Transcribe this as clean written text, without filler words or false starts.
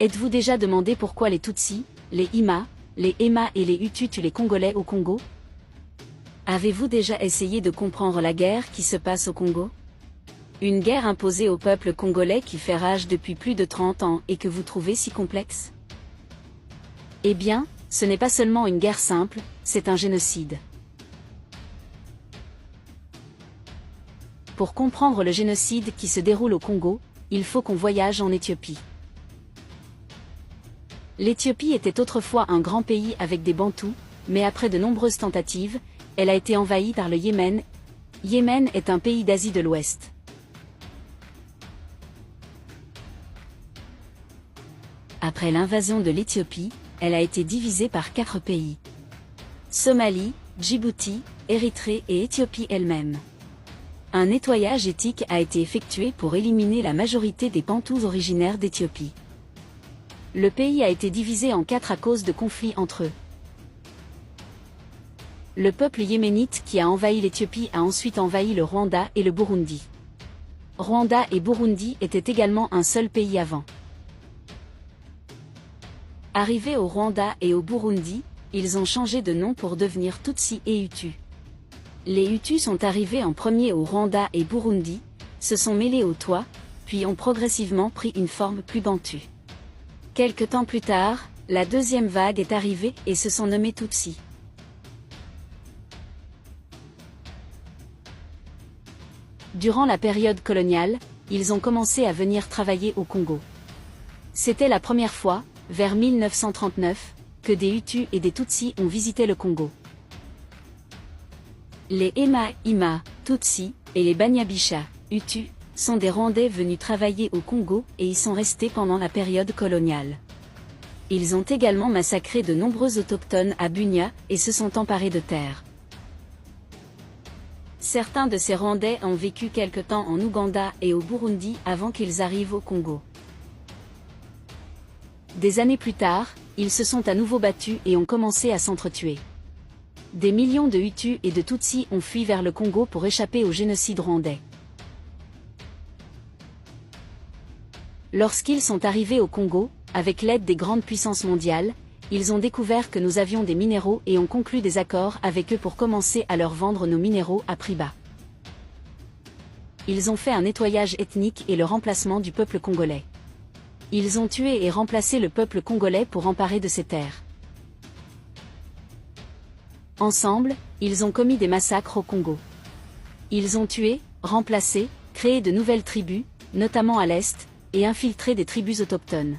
Êtes-vous déjà demandé pourquoi les Tutsis, les Hima, les Hema et les Hutus tuent les Congolais au Congo? Avez-vous déjà essayé de comprendre la guerre qui se passe au Congo? Une guerre imposée au peuple congolais qui fait rage depuis plus de 30 ans et que vous trouvez si complexe? Eh bien, ce n'est pas seulement une guerre simple, c'est un génocide. Pour comprendre le génocide qui se déroule au Congo, il faut qu'on voyage en Éthiopie. L'Éthiopie était autrefois un grand pays avec des Bantous, mais après de nombreuses tentatives, elle a été envahie par le Yémen. Yémen est un pays d'Asie de l'Ouest. Après l'invasion de l'Éthiopie, elle a été divisée par 4 pays. Somalie, Djibouti, Érythrée et Éthiopie elle-même. Un nettoyage éthique a été effectué pour éliminer la majorité des Bantous originaires d'Éthiopie. Le pays a été divisé en 4 à cause de conflits entre eux. Le peuple yéménite qui a envahi l'Éthiopie a ensuite envahi le Rwanda et le Burundi. Rwanda et Burundi étaient également un seul pays avant. Arrivés au Rwanda et au Burundi, ils ont changé de nom pour devenir Tutsis et Hutus. Les Hutus sont arrivés en premier au Rwanda et Burundi, se sont mêlés aux Twa, puis ont progressivement pris une forme plus bantue. Quelque temps plus tard, la deuxième vague est arrivée et se sont nommés Tutsis. Durant la période coloniale, ils ont commencé à venir travailler au Congo. C'était la première fois, vers 1939, que des Hutus et des Tutsis ont visité le Congo. Les Hema, Hima, Tutsis, et les Banyabisha, Hutus, sont des Rwandais venus travailler au Congo et y sont restés pendant la période coloniale. Ils ont également massacré de nombreux autochtones à Bunia et se sont emparés de terres. Certains de ces Rwandais ont vécu quelque temps en Ouganda et au Burundi avant qu'ils arrivent au Congo. Des années plus tard, ils se sont à nouveau battus et ont commencé à s'entretuer. Des millions de Hutus et de Tutsis ont fui vers le Congo pour échapper au génocide rwandais. Lorsqu'ils sont arrivés au Congo, avec l'aide des grandes puissances mondiales, ils ont découvert que nous avions des minéraux et ont conclu des accords avec eux pour commencer à leur vendre nos minéraux à prix bas. Ils ont fait un nettoyage ethnique et le remplacement du peuple congolais. Ils ont tué et remplacé le peuple congolais pour emparer de ces terres. Ensemble, ils ont commis des massacres au Congo. Ils ont tué, remplacé, créé de nouvelles tribus, notamment à l'Est, et infiltré des tribus autochtones.